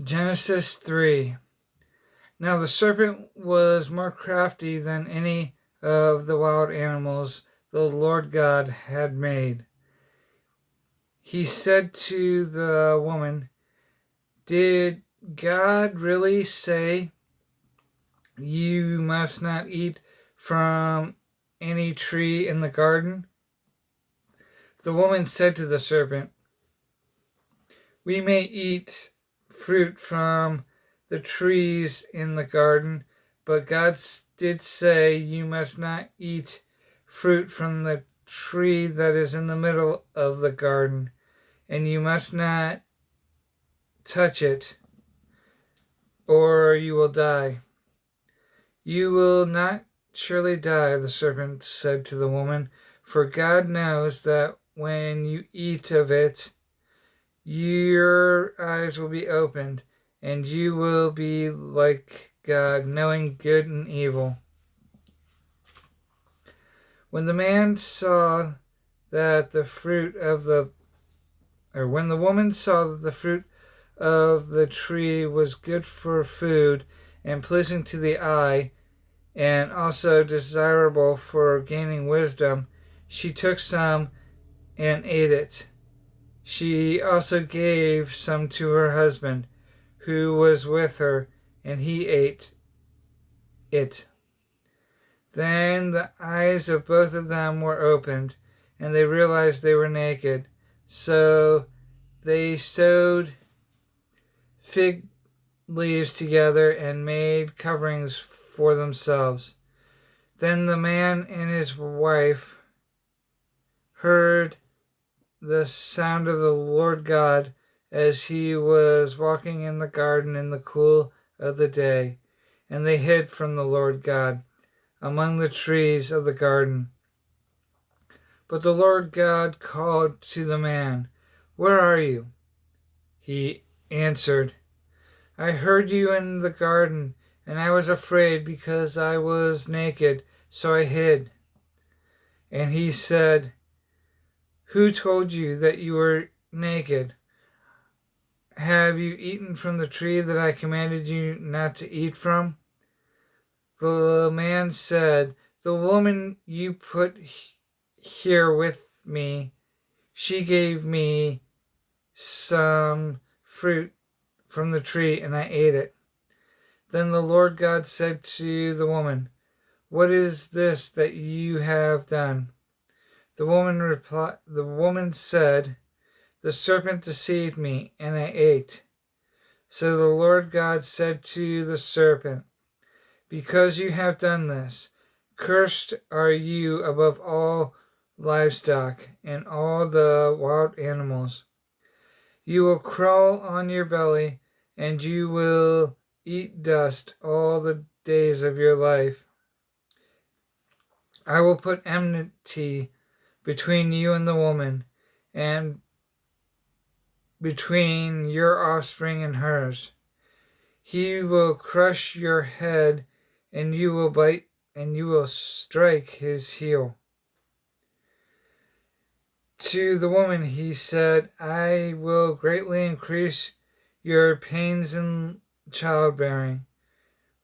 Genesis 3. Now the serpent was more crafty than any of the wild animals the Lord God had made. He said to the woman, "Did God really say you must not eat from any tree in the garden?" The woman said to the serpent, "We may eat fruit from the trees in the garden, but God did say you must not eat fruit from the tree that is in the middle of the garden, and you must not touch it, or you will die." "You will not surely die," the serpent said to the woman, "for God knows that when you eat of it, your eyes will be opened, and you will be like God, knowing good and evil." When the man saw that the fruit of the when the woman saw that the fruit of the tree was good for food and pleasing to the eye, and also desirable for gaining wisdom, she took some and ate it. She also gave some to her husband, who was with her, and he ate it. Then the eyes of both of them were opened, and they realized they were naked. So they sewed fig leaves together and made coverings for themselves. Then the man and his wife heard the sound of the Lord God as he was walking in the garden in the cool of the day, and they hid from the Lord God among the trees of the garden. But the Lord God called to the man, "Where are you?" He answered, "I heard you in the garden, and I was afraid because I was naked, so I hid." And he said, "Who told you that you were naked? Have you eaten from the tree that I commanded you not to eat from?" The man said, "The woman you put here with me, she gave me some fruit from the tree, and I ate it." Then the Lord God said to the woman, "What is this that you have done?" The woman said, "The serpent deceived me, and I ate." So the Lord God said to the serpent, "Because you have done this, cursed are you above all livestock and all the wild animals. You will crawl on your belly, and you will eat dust all the days of your life. I will put enmity between you and the woman, and between your offspring and hers. He will crush your head, and you will bite, and you will strike his heel." To the woman he said, "I will greatly increase your pains in childbearing.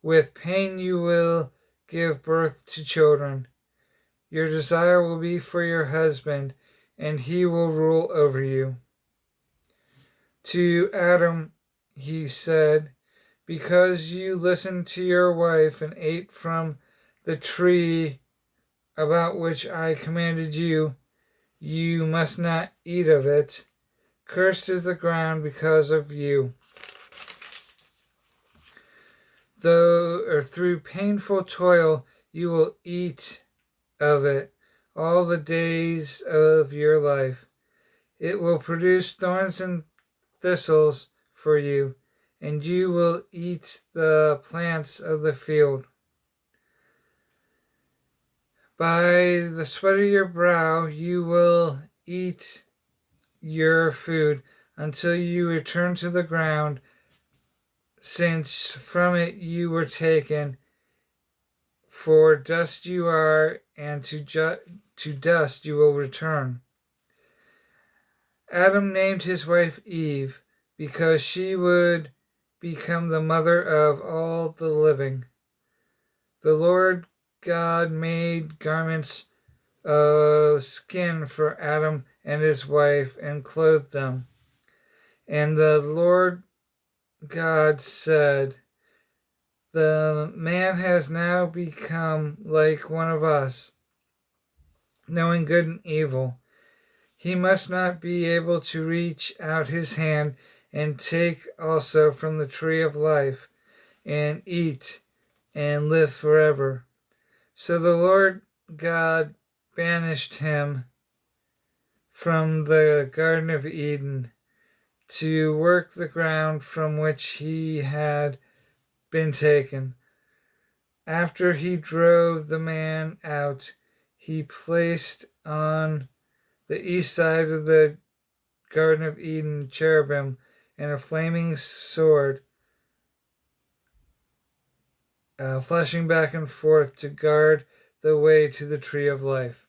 With pain you will give birth to children. Your desire will be for your husband, and he will rule over you." To Adam he said, "Because you listened to your wife and ate from the tree about which I commanded you, you must not eat of it. Cursed is the ground because of you. Through painful toil you will eat of it all the days of your life. It will produce thorns and thistles for you, and you will eat the plants of the field. By the sweat of your brow you will eat your food until you return to the ground, since from it you were taken. For dust you are, and to dust you will return." Adam named his wife Eve, because she would become the mother of all the living. The Lord God made garments of skin for Adam and his wife and clothed them. And the Lord God said, "The man has now become like one of us, knowing good and evil. He must not be able to reach out his hand and take also from the tree of life and eat and live forever." So the Lord God banished him from the Garden of Eden to work the ground from which he had been taken. After he drove the man out, he placed on the east side of the Garden of Eden cherubim and a flaming sword, flashing back and forth to guard the way to the tree of life.